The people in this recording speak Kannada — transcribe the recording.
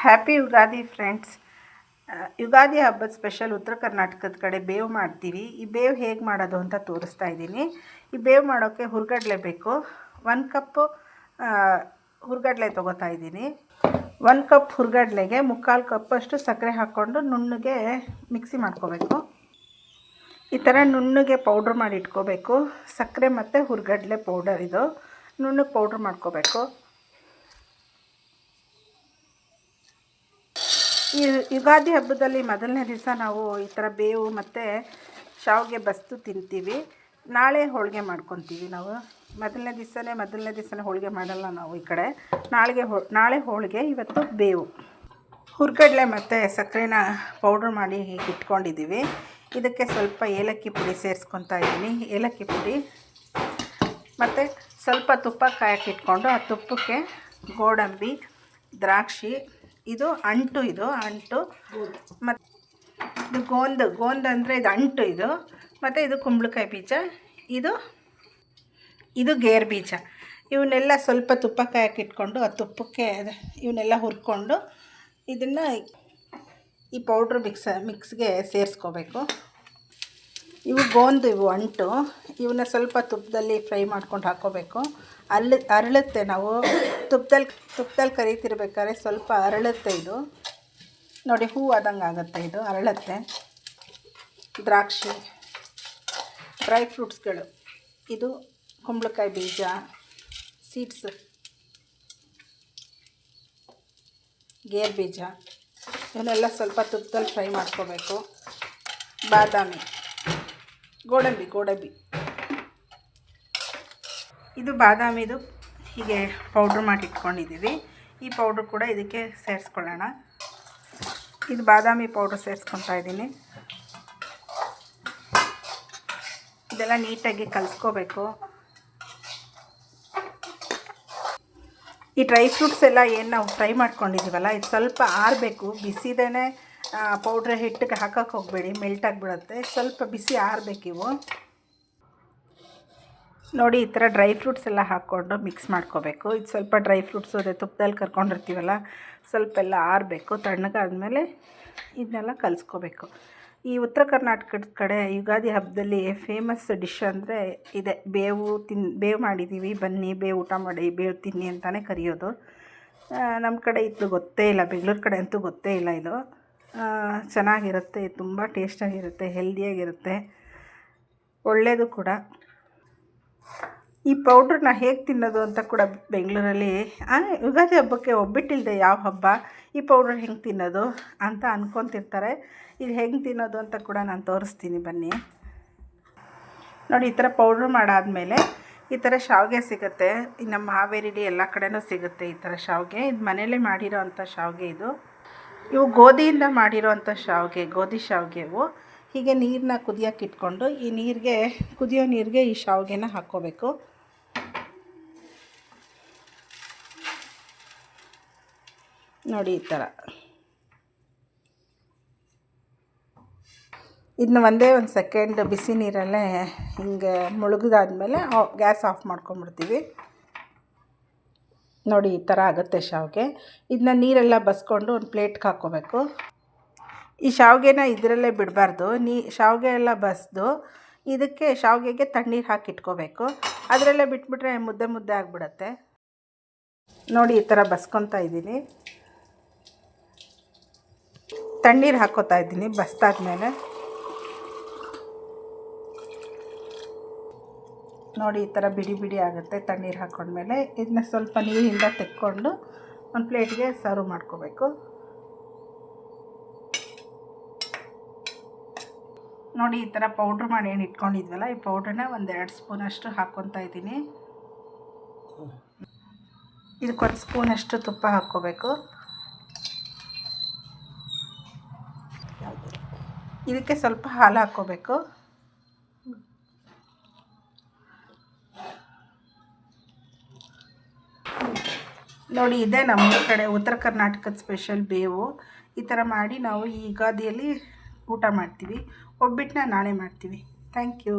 Happy Ugadi friends. ಯುಗಾದಿ ಹಬ್ಬದ ಸ್ಪೆಷಲ್ ಉತ್ತರ ಕರ್ನಾಟಕದ ಕಡೆ ಬೇವು ಮಾಡ್ತೀವಿ. ಈ ಬೇವು ಹೇಗೆ ಮಾಡೋದು ಅಂತ ತೋರಿಸ್ತಾ ಇದ್ದೀನಿ. ಈ ಬೇವು ಮಾಡೋಕ್ಕೆ ಹುರ್ಗಡ್ಲೆ ಬೇಕು. 1 ಕಪ್ಪು ಹುರ್ಗಡ್ಲೆ ತೊಗೋತಾ ಇದ್ದೀನಿ. 1 ಕಪ್ ಹುರ್ಗಡ್ಲೆಗೆ 3/4 ಕಪ್ಪಷ್ಟು ಸಕ್ಕರೆ ಹಾಕ್ಕೊಂಡು ನುಣ್ಣಗೆ ಮಿಕ್ಸಿ ಮಾಡ್ಕೋಬೇಕು. ಈ ಥರ ನುಣ್ಣಗೆ ಪೌಡ್ರ್ ಮಾಡಿ ಇಟ್ಕೋಬೇಕು. ಸಕ್ಕರೆ ಮತ್ತು ಹುರ್ಗಡ್ಲೆ ಪೌಡರ್ ಇದು ನುಣ್ಣಗೆ ಪೌಡ್ರ್ ಮಾಡ್ಕೋಬೇಕು. ಈ ಯುಗಾದಿ ಹಬ್ಬದಲ್ಲಿ ಮೊದಲನೇ ದಿವಸ ನಾವು ಈ ಥರ ಬೇವು ಮತ್ತು ಶಾವಿಗೆ ಬಸ್ತು ತಿಂತೀವಿ. ನಾಳೆ ಹೋಳಿಗೆ ಮಾಡ್ಕೊತೀವಿ ನಾವು. ಮೊದಲನೇ ದಿವಸನೇ ಹೋಳಿಗೆ ಮಾಡಲ್ಲ ನಾವು ಈ ಕಡೆ. ನಾಳೆ ಹೋಳಿಗೆ, ಇವತ್ತು ಬೇವು. ಹುರ್ಗಡ್ಲೆ ಮತ್ತು ಸಕ್ಕರೆನ ಪೌಡ್ರ್ ಮಾಡಿ ಹೀಗೆ ಇಟ್ಕೊಂಡಿದ್ದೀವಿ. ಇದಕ್ಕೆ ಸ್ವಲ್ಪ ಏಲಕ್ಕಿ ಪುಡಿ ಸೇರಿಸ್ಕೊತಾ ಇದ್ದೀನಿ. ಏಲಕ್ಕಿ ಪುಡಿ ಮತ್ತು ಸ್ವಲ್ಪ ತುಪ್ಪ ಕಾಯಕ್ಕೆ ಇಟ್ಕೊಂಡು ಆ ತುಪ್ಪಕ್ಕೆ ಗೋಡಂಬಿ, ದ್ರಾಕ್ಷಿ, ಇದು ಅಂಟು ಮತ್ತು ಇದು ಗೋಂದ್ ಅಂದರೆ ಇದು ಅಂಟು ಇದು, ಮತ್ತು ಇದು ಕುಂಬಳಕಾಯಿ ಬೀಜ, ಇದು ಗೇರು ಬೀಜ. ಇವನ್ನೆಲ್ಲ ಸ್ವಲ್ಪ ತುಪ್ಪ ಕಾಯಕ್ಕೆ ಇಟ್ಕೊಂಡು ಆ ತುಪ್ಪಕ್ಕೆ ಇವನ್ನೆಲ್ಲ ಹುರ್ಕೊಂಡು ಇದನ್ನು ಈ ಪೌಡ್ರ್ ಮಿಕ್ಸ್ಗೆ ಸೇರಿಸ್ಕೋಬೇಕು. ಇವು ಅಂಟು, ಇವನ್ನ ಸ್ವಲ್ಪ ತುಪ್ಪದಲ್ಲಿ ಫ್ರೈ ಮಾಡ್ಕೊಂಡು ಹಾಕ್ಕೋಬೇಕು. ಅರಳುತ್ತೆ. ನಾವು ತುಪ್ಪದಲ್ಲಿ ಕರಿತಿರ್ಬೇಕಾದ್ರೆ ಸ್ವಲ್ಪ ಅರಳುತ್ತೆ. ಇದು ನೋಡಿ, ಹೂ ಆದಂಗೆ ಆಗುತ್ತೆ. ಇದು ಅರಳುತ್ತೆ. ದ್ರಾಕ್ಷಿ, ಡ್ರೈ ಫ್ರೂಟ್ಸ್ಗಳು, ಇದು ಕುಂಬಳಕಾಯಿ ಬೀಜ, ಸೀಡ್ಸ್, ಗೇರು ಬೀಜ, ಇವನ್ನೆಲ್ಲ ಸ್ವಲ್ಪ ತುಪ್ಪದಲ್ಲಿ ಫ್ರೈ ಮಾಡ್ಕೋಬೇಕು. ಬಾದಾಮಿ, ಗೋಡಂಬಿ, ಇದು ಬಾದಾಮಿದು ಹೀಗೆ ಪೌಡ್ರ್ ಮಾಡಿ ಇಟ್ಕೊಂಡಿದ್ದೀವಿ. ಈ ಪೌಡ್ರ್ ಕೂಡ ಇದಕ್ಕೆ ಸೇರಿಸ್ಕೊಳ್ಳೋಣ. ಇದು ಬಾದಾಮಿ ಪೌಡ್ರ್ ಸೇರಿಸ್ಕೊತಾ ಇದ್ದೀನಿ. ಇದೆಲ್ಲ ನೀಟಾಗಿ ಕಲಿಸ್ಕೋಬೇಕು. ಈ ಡ್ರೈ ಫ್ರೂಟ್ಸ್ ಎಲ್ಲ ಏನು ನಾವು ಫ್ರೈ ಮಾಡ್ಕೊಂಡಿದ್ದೀವಲ್ಲ, ಇದು ಸ್ವಲ್ಪ ಆರಬೇಕು. ಬಿಸಿದೇ ಪೌಡ್ರ್ ಹಿಟ್ಟಿಗೆ ಹಾಕೋಕ್ಕೆ ಹೋಗಬೇಡಿ, ಮೆಲ್ಟ್ ಆಗಿಬಿಡುತ್ತೆ. ಸ್ವಲ್ಪ ಬಿಸಿ ಆರಬೇಕಿವು. ನೋಡಿ, ಈ ಥರ ಡ್ರೈ ಫ್ರೂಟ್ಸ್ ಎಲ್ಲ ಹಾಕ್ಕೊಂಡು ಮಿಕ್ಸ್ ಮಾಡ್ಕೋಬೇಕು. ಇದು ಸ್ವಲ್ಪ ಡ್ರೈ ಫ್ರೂಟ್ಸು ಅದೇ ತುಪ್ಪದಲ್ಲಿ ಕರ್ಕೊಂಡಿರ್ತೀವಲ್ಲ, ಸ್ವಲ್ಪ ಎಲ್ಲ ಆರಬೇಕು. ತಣ್ಣಗಾದ್ಮೇಲೆ ಇದನ್ನೆಲ್ಲ ಕಲಿಸ್ಕೋಬೇಕು. ಈ ಉತ್ತರ ಕರ್ನಾಟಕದ ಕಡೆ ಯುಗಾದಿ ಹಬ್ಬದಲ್ಲಿ ಫೇಮಸ್ ಡಿಶ್ ಅಂದರೆ ಇದೆ, ಬೇವು ಮಾಡಿದ್ದೀವಿ, ಬನ್ನಿ ಬೇವು ಊಟ ಮಾಡಿ, ಬೇವು ತಿನ್ನಿ ಅಂತಲೇ ಕರೆಯೋದು. ನಮ್ಮ ಕಡೆ ಇದು ಗೊತ್ತೇ ಇಲ್ಲ, ಬೆಂಗಳೂರು ಕಡೆ ಅಂತೂ ಗೊತ್ತೇ ಇಲ್ಲ. ಇದು ಚೆನ್ನಾಗಿರುತ್ತೆ, ತುಂಬ ಟೇಸ್ಟಾಗಿರುತ್ತೆ, ಹೆಲ್ದಿಯಾಗಿರುತ್ತೆ, ಒಳ್ಳೆಯದು ಕೂಡ. ಈ ಪೌಡ್ರನ್ನ ಹೇಗೆ ತಿನ್ನೋದು ಅಂತ ಕೂಡ ಬೆಂಗಳೂರಲ್ಲಿ ಯುಗಾದಿ ಹಬ್ಬಕ್ಕೆ ಒಬ್ಬಿಟ್ಟಿಲ್ಲದೆ ಯಾವ ಹಬ್ಬ ಈ ಪೌಡ್ರ್ ಹೆಂಗೆ ತಿನ್ನೋದು ಅಂತ ಅಂದ್ಕೊತಿರ್ತಾರೆ. ಇದು ಹೆಂಗೆ ತಿನ್ನೋದು ಅಂತ ಕೂಡ ನಾನು ತೋರಿಸ್ತೀನಿ, ಬನ್ನಿ. ನೋಡಿ, ಈ ಥರ ಪೌಡ್ರ್ ಮಾಡಾದಮೇಲೆ ಈ ಥರ ಶಾವಿಗೆ ಸಿಗುತ್ತೆ. ನಮ್ಮ ಹಾವೇರಿಲಿ ಎಲ್ಲ ಕಡೆನೂ ಸಿಗುತ್ತೆ ಈ ಥರ ಶಾವಿಗೆ. ಇದು ಮನೇಲೇ ಮಾಡಿರೋ ಅಂಥ ಶಾವಿಗೆ. ಇವು ಗೋಧಿಯಿಂದ ಮಾಡಿರೋ ಅಂಥ ಶಾವಿಗೆ, ಗೋಧಿ ಶಾವಿಗೆ ಇವು. ಹೀಗೆ ನೀರನ್ನ ಕುದಿಯೋಕೆ ಇಟ್ಕೊಂಡು ಕುದಿಯೋ ನೀರಿಗೆ ಈ ಶಾವಿಗೆನ ಹಾಕ್ಕೋಬೇಕು. ನೋಡಿ, ಈ ಥರ ಇದನ್ನ ಒಂದೇ ಒಂದು ಸೆಕೆಂಡ್ ಬಿಸಿ ನೀರಲ್ಲೇ ಹಿಂಗೆ ಮುಳುಗಿದಾದ್ಮೇಲೆ ಗ್ಯಾಸ್ ಆಫ್ ಮಾಡ್ಕೊಂಬಿಡ್ತೀವಿ. ನೋಡಿ, ಈ ಥರ ಆಗುತ್ತೆ ಶಾವಿಗೆ. ಇದನ್ನ ನೀರೆಲ್ಲ ಬಸ್ಕೊಂಡು ಒಂದು ಪ್ಲೇಟ್ಗೆ ಹಾಕ್ಕೋಬೇಕು. ಈ ಶಾವಿಗೆನ ಇದರಲ್ಲೇ ಬಿಡಬಾರ್ದು. ಶಾವಿಗೆ ಎಲ್ಲ ಬಸ್ದು ಇದಕ್ಕೆ ಶಾವಿಗೆಗೆ ತಣ್ಣೀರು ಹಾಕಿಟ್ಕೋಬೇಕು. ಅದರಲ್ಲೇ ಬಿಟ್ಬಿಟ್ರೆ ಮುದ್ದೆ ಆಗಿಬಿಡತ್ತೆ. ನೋಡಿ, ಈ ಥರ ಬಸ್ಕೊತಾ ಇದ್ದೀನಿ. ತಣ್ಣೀರು ಹಾಕ್ಕೋತಾ ಇದ್ದೀನಿ ಬಸ್ತಾದ್ಮೇಲೆ. ನೋಡಿ, ಈ ಥರ ಬಿಡಿ ಆಗುತ್ತೆ ತಣ್ಣೀರು ಹಾಕ್ಕೊಂಡ್ಮೇಲೆ. ಇದನ್ನ ಸ್ವಲ್ಪ ನೀರಿಂದ ತೆಕ್ಕೊಂಡು ಒಂದು ಪ್ಲೇಟ್ಗೆ ಸರ್ವ್ ಮಾಡ್ಕೋಬೇಕು. ನೋಡಿ, ಈ ಥರ ಪೌಡ್ರ್ ಮಾಡಿ ಏನು ಇಟ್ಕೊಂಡಿದ್ವಲ್ಲ, ಈ ಪೌಡ್ರನ್ನ 1-2 ಸ್ಪೂನಷ್ಟು ಹಾಕ್ಕೊತಾ ಇದ್ದೀನಿ. ಇದಕ್ಕೆ 1 ಸ್ಪೂನಷ್ಟು ತುಪ್ಪ ಹಾಕ್ಕೋಬೇಕು. ಇದಕ್ಕೆ ಸ್ವಲ್ಪ ಹಾಲು ಹಾಕ್ಕೋಬೇಕು. ನೋಡಿ, ಇದೇ ನಮ್ಮ ಕಡೆ ಉತ್ತರ ಕರ್ನಾಟಕದ ಸ್ಪೆಷಲ್ ಬೇವು. ಈ ಥರ ಮಾಡಿ ನಾವು ಈ ಯುಗಾದಿಯಲ್ಲಿ ಊಟ ಮಾಡ್ತೀವಿ. ಒಬ್ಬಟ್ಟನ್ನ ನಾಳೆ ಮಾಡ್ತೀವಿ. Thank you.